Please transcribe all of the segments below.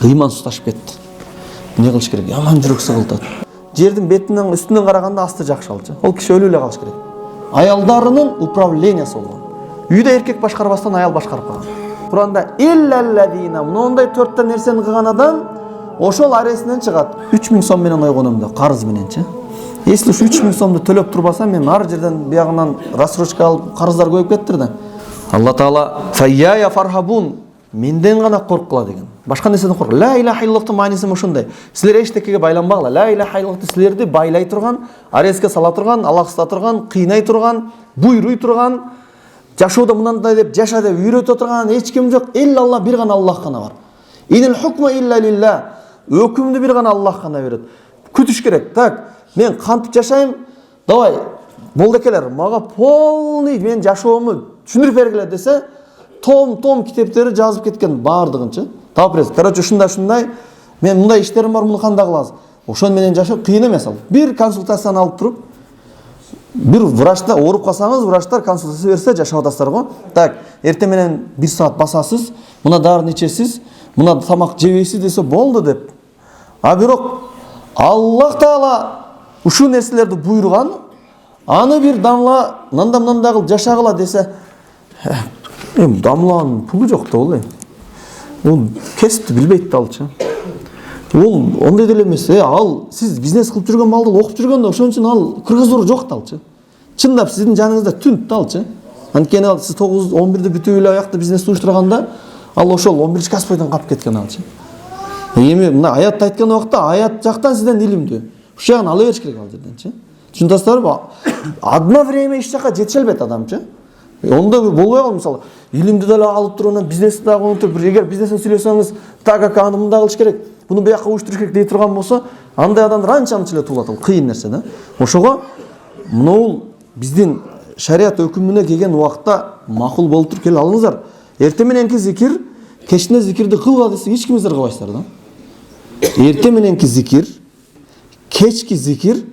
Кыймансыз ташып кетти. Не кылыш керек? Яман жүрөк сыгылтат. Жердин бетинен үстүнөн караганда асты жакшы алчы. Ол киши өлүп эле калыш керек. Аялдарынын управлениясы болгон. Үйдө эркек башкарбастан аял башкарып калган. Куранда иллаллазина мындай 4 нерсени кылган адам ошол аресинен чыгат. 3000 сом менен ойгонум да, карыз мененчи. Если уж 3000 сомду төлөп турбасам, мен ар жерден биягынан рассрочка алып карыздар көйүп кеттир да. Алла Таала файя фархабун менден гана корккула деген. Башка нерседен корк. Ла илаха иллаллахтын мааниси ушундай. Силер эчтекеге байланбагыла. Ла илаха иллаллахты силерди байлай турган, ареске сала турган, алаксыта турган, кыйнай турган, буйруй турган, жашоодо мындай деп жаша деп үйрөтө турган эч ким жок. Илlallah бир гана Аллах гана бар. Инил хукма илля лилlah. Өкүмдү бир гана Аллах гана берет. Күтүш керек. Так, мен кантип жашайм? Давай, молдекелер, мага полный мен жашоому түшүндүрүп бергиле десе, том китептери жазып кеткен баардыгынчы. Тапрез. Короче, ушундай, мен мындай иштерим бар, муну кандай кылабыз? Ошон менен жашоо кыйын эмес ал. Бир консультацияны алып туруп, бир врачта ооруп калсаңыз, врачтар консультация берсе жашап атасыздар го. Так, эртең менен 1 саат басасыз, мына дарыны ичесиз, мына тамак жебейсиз десе болду деп. А бирок Аллах Таала ушул нерселерди буйруган, аны бир дамла мындай кылып жашагыла десе, дамланын пулу жок да ол. Ол кесипти билбейт да алчы. Ол ондай деле эмес. Ал сиз бизнес кылып жүргөн малды окуп жүргөндө ошон үчүн ал кыргызуу жок да алчы. Чындап сиздин жаныңызда түнт да алчы. Анткени ал сиз 9-11-ди бүтүп эле аякта бизнес уюштурганда, ал ошол 11-каспойдон калып кеткен алчы. Эми мына аятты айткан убакта аят жактан сизден илимдүү. Ушул жагын ала бериш керек ал жерденчи. Түшүнөсүздарбы? Одно время иш жака жете албайт адамчы. Онда болбой калат, мисалы, илимди деле алып туруп, анан бизнести дагы унутуп, эгер бизнестен сүйлөсөңүз, так как аны мындай кылыш керек, буну бияка уюштуруш керек дей турган болсо, андай адам ранча-анча эле туулат, ал кыйын нерсе да. Ошого мынул биздин шарият өкүмүнө келген убакта макул болуп туруп келе алыңыздар. Эртең мененки зикир, кечинде зикирди кылгыла десе, эч кимиңиздер кылбайсыздар да. Эртең мененки зикир, кечки зикир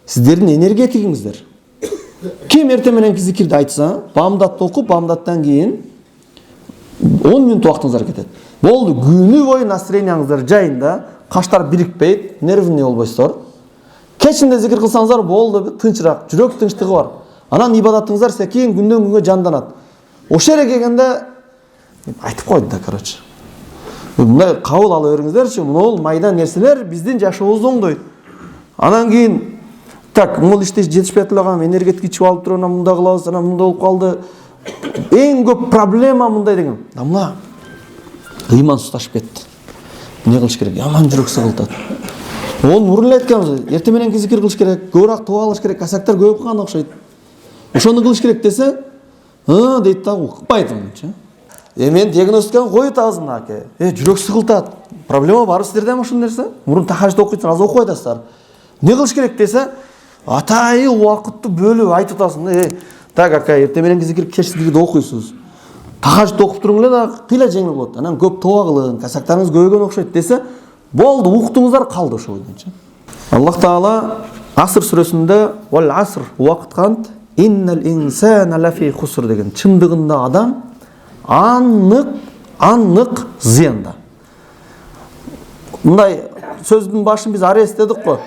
сиздердин энергетигиңиздер. Ким эртең мененки зикирди айтса, бамдатты окуп, бамдаттан кийин 10 мүнөт убактыңыздар кетет. Болду, күнү бою настроенияңыздар жайында, каштар бирикпейт, нервный болбойсуздар. Кечинде зикир кылсаңыздар болду, тынчыраак, жүрөк тынчтыгы бар. Анан ибадатыңыздар секин күндөн күнгө жанданат. Ошол жерге келгенде айтып койду да, короче. Мындай кабыл ала бериңиздерчи, мынул майда нерселер биздин жашообузду оңдойт. Анан кийин так, мол иште жетишпей атлаган, энергетик ичип алып туруп, анан мындай кылабыз, анан мындай болуп калды. Эң көп проблема мындай деген. Дамла кыймансыз ташып кетти. Не кылыш керек? Яман жүрөк сыгылтат. Ол мурун айтканбыз, эртең мененки зикир кылыш керек, көбүрөөк туга алыш керек, касактар көбөйүп калган окшойт. Ошону кылыш керек десе, дейт да, укпайт мынча. Мен диагностиканы коюп атабызмын аке. Жүрөк сыгылтат. Проблема бар сиздерде ушул нерсе? Мурун тахажды окуйсуңар, азыр окуп атасыздар. Не кылыш керек десе, атайы убакытты бөлүп айтып атасың. Так ака, эртең мененки зикир кечтигиди окуйсуз. Тахажды окуп туруң эле да кыйла жеңил болот. Анан көп тоба кылын, касактарыңыз көбөйгөн окшойт десе, болду, уктуңуздар калды ошо бойдонча. Аллах Таала Аср сүрөсүндө "Вал аср" убакыт кант, "Иннал инсана лафи хуср" деген. Чындыгында адам аннык зыянда. Мындай сөздүн башын биз арест дедик го.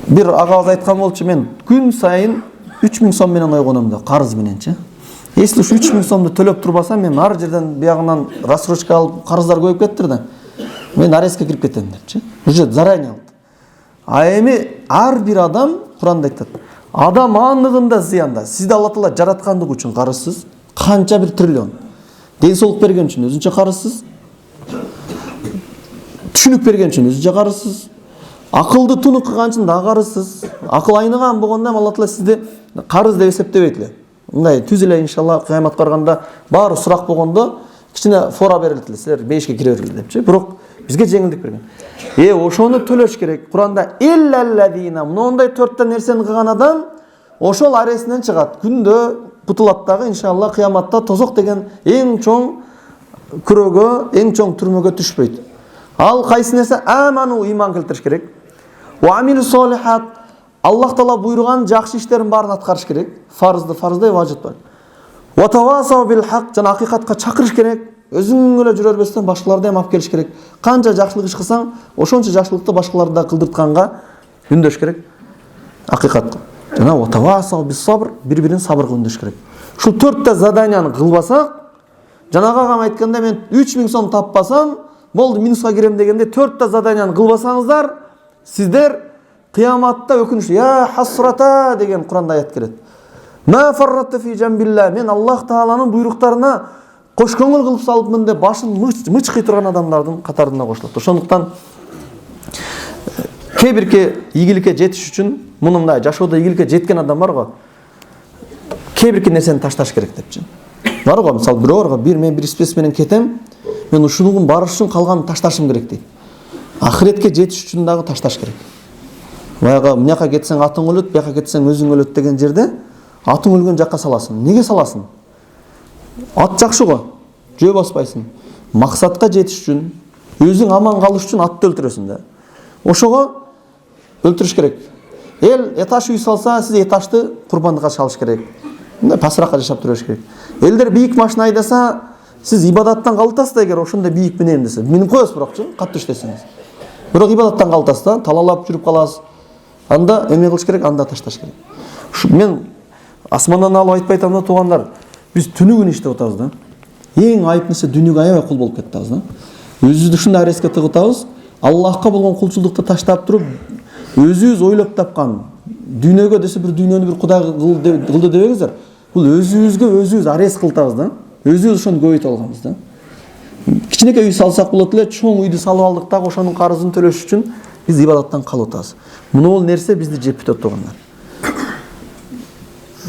Бир агабыз айткан болчу, мен күн сайын 3000 сом менен ойгонум да, карыз мененчи. Если уж 3000 сомду төлөп турбасам, мен ар жерден биягынан рассрочка алып карыздар көйүп кеттир да. Мен арестке кирип кетем депчи. Уже заранее алды. А эми ар бир адам, Куранда айтат, адам анныгында зыянда. Сизди Алла Таала жараткандыгы үчүн карызсыз, канча бир триллион. Ден соолук берген үчүн өзүнчө карызсыз. Түшүнүк берген үчүн өзүнчө карызсыз. Акылды тунук кылган үчүн да карызсыз. Акыл айныган болгондо Алла Таала сизди карыз деп эсептебейт эле. Мындай түз эле иншалла кыямат барганда баары сурак болгондо кичине фора берилет эле, силер бейишке кире бергиле депчи. Бирок бизге жеңилдик берген. Ошону төлөш керек. Куранда иллаллазина мындай 4 нерсени кылган адам ошол аресинен чыгат. Күндө путулат дагы иншалла кыяматта тозок деген эң чоң күрөөгө, эң чоң түрмөгө түшпөйт. Ал кайсы нерсе? Аману, иман келтириш керек. Ва амилу солихат, Аллах Таала буйруган жакшы иштерин баарын аткарыш керек. Фарызды фарыздай, важыпты. Ва тавасау бил хак, жана акыйкатка чакырыш керек. өзүң эле жүрө бербестен башкаларды hem алып келиш керек. Канча жакшылык иш кылсаң, ошончо жакшылыкты башкаларды да кылдыртканга үндөш керек. Акыйкат. Жана ватавасал бис сабр, бири-бирин сабырга үндөш керек. Ушул 4 заданияны кылбасак, жанагы агам айтканда мен 3000 сом таппасам, болду минуска кирем дегенде 4 заданияны кылбасаңыздар, сиздер кыяматта өкүнүш, я хасрата деген Куранда аят келет. Ма фарратта фи джамбилла, мен Аллах Тааланын буйруктарына кош көңүл кылып салыпмын деп башын мычкый турган адамдардын катарына кошулат. Ошондуктан кээ бирке ийгиликке жетиш үчүн, мындай жашоодо ийгиликке жеткен адам бар го. Кээ бирке нерсени ташташ керек депчи. Бар го, мисалы бирөөргө мен бир спес менен кетем, мен ушунун барыш үчүн калганын ташташым керек дейт. Ахиретке жетиш үчүн дагы ташташ керек. Баягы мынаяка кетсең атың өлөт, бияка кетсең өзүң өлөт деген жерде атың өлгөн жакка саласың. Неге саласың? Ат жакшы го, жөө баспайсың. Максатка жетиш үчүн, өзүң аман калыш үчүн атты өлтүрөсүң да. Ошого өлтүрүш керек. Эл этаж үй салса, сиз этажды курбандыкка чалыш керек. Мындай пасыракка жашап турыш керек. Элдер бийик машина айдаса, сиз ибадаттан калытасыз да, эгер ошондой бийик менен десе. Минип коесуз бирокчу, катты иштесеңиз. Бирок ибадаттан калытасыз да, талалап жүрүп каласыз. Анда эме кылыш керек, анда ташташ керек. Мен асмандан алып айтпай атам да, туугандар, биз түнү күнү иштеп атабыз да. Эң айыптысы дүйнөгө аябай кул болуп кетебиз да. Өзүбүздү ушундай ареске тыгып атабыз. Аллахка болгон кулчулукту таштап туруп, өзүбүз ойлоп тапкан дүйнөгө десе бир дүйнөнү бир кудай кылды дебеңиздер. Бул өзүбүзгө өзүбүз арес кылтабыз да. Өзүбүз ошону көбөйтүп алганбыз да. Кичинекей үй салсак болот эле, чоң үйдү салып алдык дагы ошонун карызын төлөш үчүн биз ибадаттан калып атабыз. Бул нерсе бизди жеп бүтөт туугандар.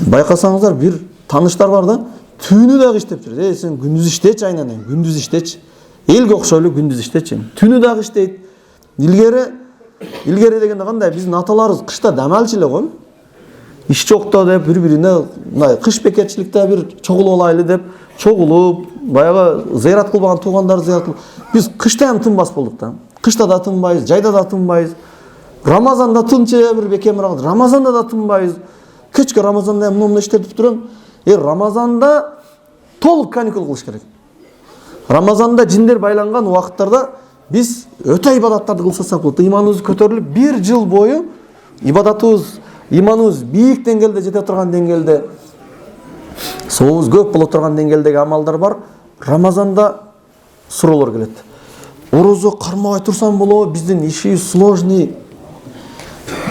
Байкасаңыздар, бир таныштар бар да, түнү дагы иштеп жүрөт. Сен күндүз иштечи, айнан күндүз иштечи. Элге окшоп эле күндүз иштечи. Түнү дагы иштейт. Илгери дегенде кандай, биздин аталарыбыз кышта дам алчу эле го. Иш жокто деп бири-бирине мындай кыш бекетчиликте бир чогулуп алайлы деп чогулуп, баягы зыярат кылбаган туугандар зыярат кылып. Биз кышта ham тынбас болдук да. Кышта да тынбайбыз, жайда да тынбайбыз. Рамазанда тынча бир бекемир калды. Рамазанда да тынбайбыз. Кечке Рамазанда мындай иштеп турам. Рамазанда толук каникул кылыш керек. Рамазанда жиндер байланган убакыттарда биз өтө ибадаттарды кылсак болот. Иманыбыз көтөрүлүп, бир жыл бою ибадатыбыз, иманыбыз бийик деңгээлде жете турган деңгээлде, сообуз көп боло турган деңгээлдеги амалдар бар. Рамазанда суроолор келет. Орозо кармабай турсам болобу, биздин ишибиз сложный.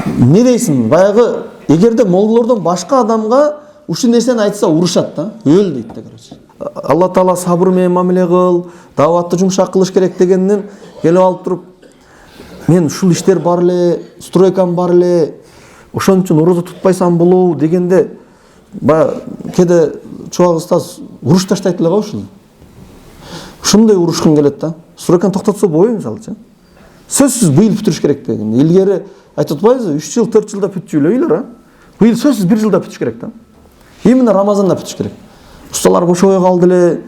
Не дейсиң? Баягы эгерде молдордон башка адамга ушул нерсени айтса урушат да, өл дейт да, короче. Алла Таала сабыр менен мамиле кыл, даватты жумшак кылыш керек дегенден келип алып туруп, мен ушул иштер бар эле, стройкам бар эле, ошон үчүн орозо тутпайсам болобу дегенде, баягы кээде чубак устаз уруш таштайт эле го ушул. Ушундай урушкун келет да. Стройканы токтотсо болбойт мисалычы. Сөзсүз быйыл бүтүрүш керек деген. Илгери айтып атпайбызбы, 3 жыл, 4 жылда бүтчү элейлер, а? Быйыл сөзсүз 1 жылда бүтүш керек да. Именно Рамазанда бүтүш керек. Усталар бошобой калды эле,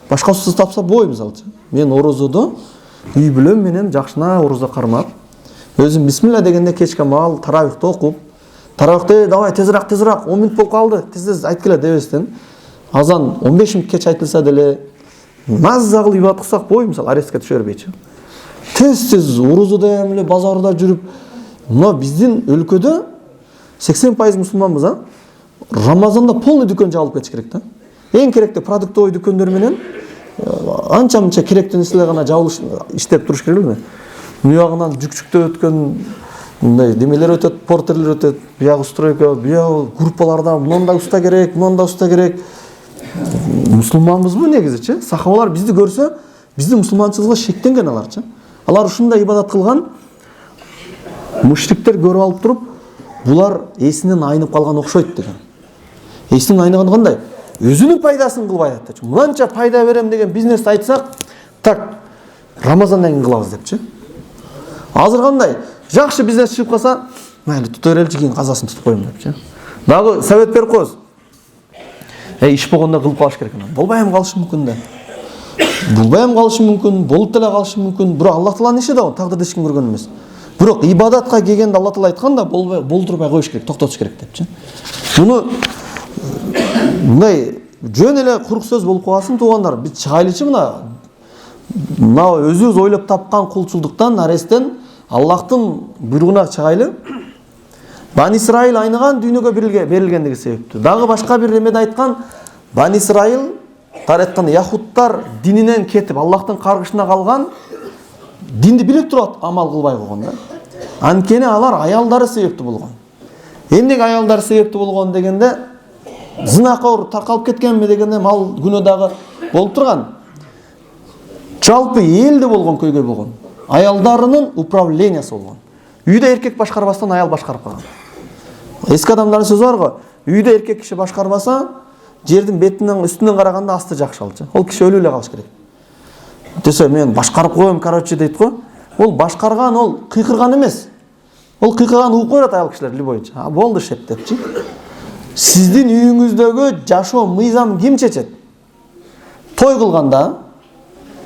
башка устаз тапса болбойт мисалычы. Мен орозодо үй бүлөм менен жакшына орозо кармап, өзүм бисмилла дегенде кечке маал таравихти окуп, таравихте давай тезирак 10 мүнөт болуп калды, тез айт келе дебестен, азан 15 мүнөт кеч айтылса деле, маза кылып ибадат кылсак болбойт, мисалы ареске түшө бербейчи. Тез орозодо эле базарда жүрүп, мына биздин өлкөдө 80% мусулманбыз, а? Рамазанда полный дүкөн жабылып кетиш керек да. Эң керектүү продуктовый дүкөндөр менен анча-мынча керектүү нерселер гана жабылыш иштеп туруш керек эле. Буягынан жүкчүктө өткөн мындай демелер өтөт, портерлер өтөт, буягы стройка, буягы группаларда мындай уста керек, мындай уста керек. Мусулманбызбы негизичи? Сахабалар бизди көрсө, биздин мусулманчылыгыбызга шектенген аларчы. Алар ушундай ибадат кылган, мушриктер көрүп алып туруп, булар эсинен айнып калган окшойт деген. Эсинен айныган кандай? Өзүнүн пайдасын кылбай атат. Мынанча пайда берем деген бизнести айтсак, так, Рамазандан кийин кылабыз депчи. Азыр кандай? Жакшы бизнес чыгып калса, майли тута береличи, кийин казасын тутуп коем депчи. Дагы совет берип коебуз. Иш болгондо кылып калыш керек. Болбай калышы мүмкүн да. Болбай калышы мүмкүн, болуп деле калышы мүмкүн. Бирок Алла Тааланын иши да, тагдырды эч ким көргөн эмес. Бирок ибадатка келгенде Алла Таала айтканда, болдурбай коюш керек, токтотуш керек депчи. Муну мындай жөн эле курук сөз болуп калсын туугандар. Биз чыгайлычы мына мына өзүбүз ойлоп тапкан кулчулдуктан, аресттен Аллахтын буйругуна чыгайлы. Бани Исраил айныган дүйнөгө берилгендиги себептүү. Дагы башка бир эмеде айткан, Бани Исраил тарайткан яхудтар дининен кетип, Аллахтын каргышына калган, динди билип туруп амал кылбай койгон да. Анткени алар аялдары себептүү болгон. Эмнеге аялдары себептүү болгон дегенде, зынакор таркалып кеткенби дегенде, мал күнөө дагы болуп турган. Жалпы элде болгон көйгөй болгон. Аялдарынын управлениясы болгон. Үйдө эркек башкарбастан аял башкарып калган. Эски адамдардын сөзү бар го, үйдө эркек киши башкарбаса, жердин бетинен үстүнөн караганда асты жакшы алчы. Ол киши өлүп эле калыш керек. Десе мен башкарып коем, короче дейт го. Ол башкарган, ол кыйкырган эмес. Ол кыйкырган угуп коет аял кишилер любойча. Болду шеп депчи. Сиздин үйүңүздөгү жашоо мыйзам ким чечет? Той кылганда,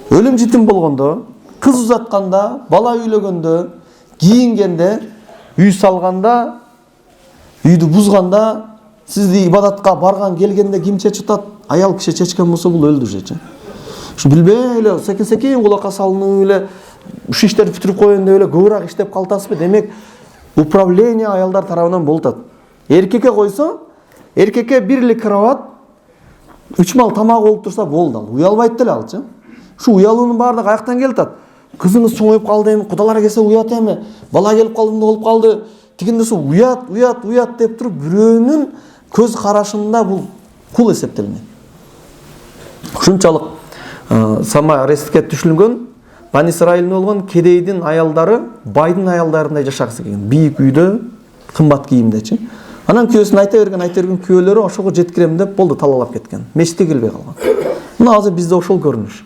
өлүм житим болгондо, кыз узатканда, бала үйлөгөндө, кийингенде, үй салганда, үйдү бузганда, сизди ибадатка барган келгенде ким чечип атат? Аял киши чечкен болсо бул өлдүрчү. Ушу билбей эле секин кулакка салынып эле ушу иштерди бүтүрүп коеюн деп эле көбүрөөк иштеп калтасызбы? Демек, управление аялдар тарабынан болуп атат. Эркекке койсо, эркекке бир эле кровать, 3 мал тамак болуп турса болду. Уялбайт деле алчы. Ушу уялуунун баардыгы каяктан келип атат? Кызыңыз чоңоюп калды эми, кудалар келсе уят эми, бала келип калдымда болуп калды. Тигиндесе уят деп туруп, бирөөнүн көз карашында бул кул эсептелинет. Ушунчалык сама арестке түшүлгөн Бани Исраилдин болгон кедейдин аялдары байдын аялдарындай жашагысы келген. Бийик үйдө, кымбат кийимдечи. Анан күйөөсүн айта берген күйөөлөрү ошого жеткирем деп болду талалап кеткен. Мешитке келбей калган. Мына азыр бизде ошол көрүнүш.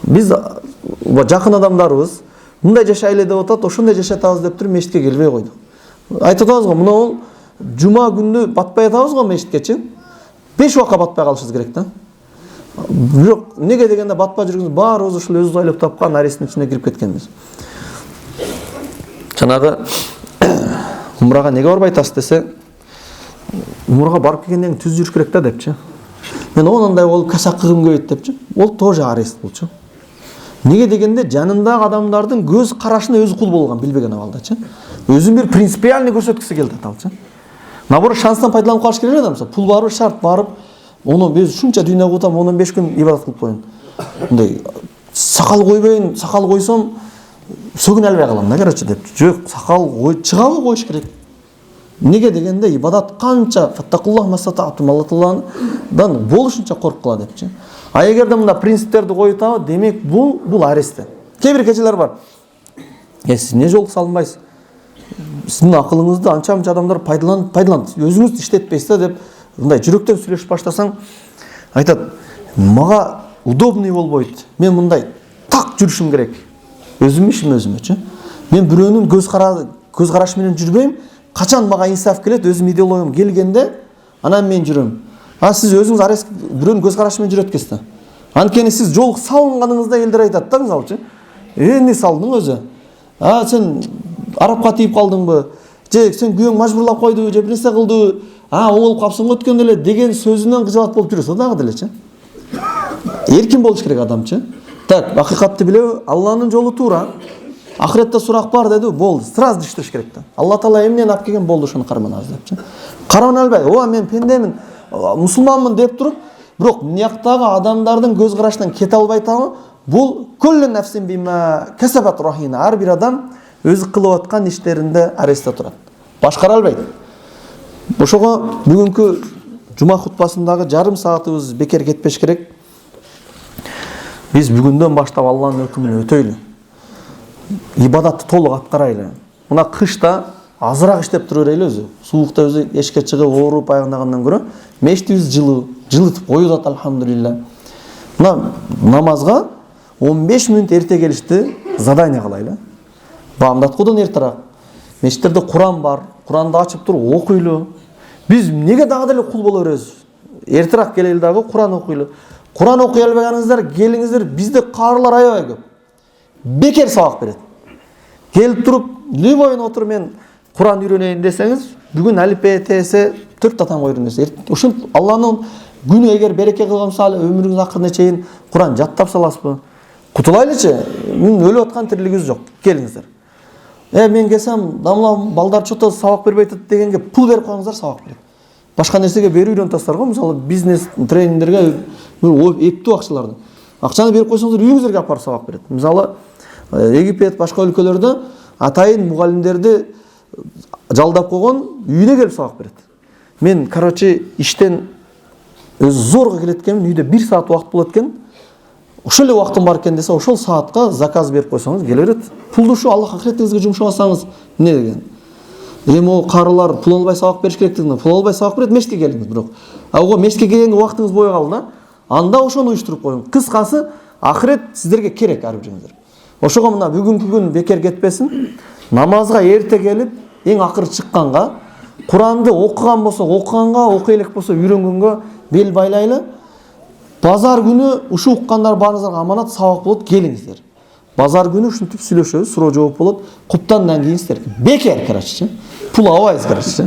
Биз жакын адамдарыбыз мындай жашайлы деп атат, ошондой жашатабыз деп туруп мешитке келбей койду. Айтып атабыз го, мына ол жума күнү батпай атабыз го мешиткечи. 5 убакка батпай калышыбыз керек да. Бирок неге дегенде батпай жүргөнүз баарыбыз ушул өзүбүз ойлоп тапкан аресттин ичине кирип кеткенбиз. Жанагы умрага неге барбай атасыз десе, умрага барып келгенден түз жүрүш керек да депчи. Мен ондай болуп касак кыгым келет депчи. Ол тоже арест болчу. Неге дегенде жанындагы адамдардын көз карашына өзү кул болгон, билбеген абалдачы. Өзүн бир принципиальный көрсөткүсү келди аталчы. Наоборот, шанстан пайдаланып калыш керек да, пул барып, шарт барып, onu biz şunça dünya kutam, 15 gün ibadet kılıp koyun. Bunday sakal koybayın, sakal koysam sögün elbey kalam, ne gerçi dep. Yok, sakal çıgalı koyuş gerek. Nege degende ibadat kança fattakullah masata'tum Allah'tan boluşunca korkup kala depçi. A егерде мында принциптерди коюп табы, демек бул аресте. Кээ-бир кечелер бар. Сиз не жол салынбайсыз? Сиздин акылыңызды анча-мынча адамдар пайдаланат. Өзүңүз иштетпейсиз деп мындай жүрөктөн сүйлөшүп баштасаң, айтат, мага удобный болбойт. Мен мындай так жүрүшүм керек. Өзүм ишим өзүмөчү. Мен бирөөнүн көз карашы менен жүрбөйм. Качан мага инсаф келет, өзүм идеологиям келгенде, анан мен жүрөм. Сиз өзүңүз арест бирөөнүн көз карашы менен жүрөт экенсиз. Анткени сиз жол салынганыңызда элдер айтат да, мисалчы. Эмне салдың өзү? Сен арапка тийип калдыңбы? Же сен күйөөң мажбурлап койдубу, же бир нерсе кылдыбы? Оңолуп калсаң өткөн эле деген сөзүнөн кыжалат болуп жүрөсүң дагы делечи. Эркин болуш керек адамчы. Так, акыйкатты билеби, Алланын жолу туура. Ахиретте сурак бар деди, болду. Сразу иштеш керек да. Алла Таала эмнени алып келген болду, ошону карманабыз депчи. Кармана албай, мен пендемин, мусулманмын деп туруп, бирок мыяктагы адамдардын көз карашынан кете албай табы, бул куллу нафсин бима касабат рахина. Ар бир адам өзү кылып аткан иштеринде арестте турат. Башкара албайт. Ошого бүгүнкү жума хутбасындагы жарым саатыбыз бекер кетпеш керек. Биз бүгүндөн баштап Алланын өкүмүн өтөйлү. Ибадатты толук аткарайлы. Мына кышта азыраак иштеп тура берели өзү. Суукта өзү эшикке чыгып ооруп аягындагандан көрө мештибиз жылытып коюп атат, алхамдулилла. Мына намазга 15 мүнөт эрте келишти задание кылайлы. Баамдаткудан эртерээк. Мешиттерде Куран бар. Куранды ачып туруп окуйлу. Биз неге дагы деле кул боло беребиз? Эртерээк келели дагы Куран окуйлу. Куран окуй албаганыңыздар, келиңиздер, бизде карылар аябай көп. Бекер сабак берет. Келип туруп, любойун отуруп мен Куран үйрөнөйүн десеңиз, бүгүн алифбе тесе 4 татан үйрөнөсүз. Ушун Алланын күнү эгер береке кылган сале өмүрүңүз акырына чейин Куран жаттап саласызбы? Кутулайлычы, мен өлүп аткан тирилигибиз жок. Келиңиздер. Мен келсем, дамла балдар чото сабак бербей атат дегенге пул берип коюңуздар, сабак берет. Башка нерсеге берүү үйрөнтөсүздөр го, мисалы бизнес тренингдерге эптүү акчаларды. Акчаны берип койсоңуздар, үйүңүздөргө алып барып сабак берет. Мисалы Египет, башка өлкөлөрдө атайын мугалимдерди жалдап койгон, үйүнө келип сабак берет. Мен, иштен өзү зорго келет экенмин, үйдө 1 саат убакыт болот экен. Ошол эле убактым бар экен десе, ошол саатка заказ берип койсоңуз келе берет. Пулду ушу Аллах ахиретиңизге жумшабасаңыз эмне деген? Эми карылар пул албай сабак бериш керектигине, пул албай сабак берет, мешитке келиңиз, бирок. Ого мешитке келгенге убактыңыз бою калды да. Анда ошону уюштуруп коюң. Кыскасы, ахирет сиздерге керек ар биринgiздер. Ошого мына бүгүнкү күн бекер кетпесин. Намазга эрте келип, эң акыры чыкканга, Куранды окуган болсо окуганга, окуй элек болсо үйрөнгөнгө бел байлайлы. Базар күнү ушу уккандар баарыңыздарга аманат, сабак болот, келиңиздер. Базар күнү ушинтип сүйлөшөбүз, суроо жооп болот. Куптандан кийин сиздер бекер, пул албайсыз,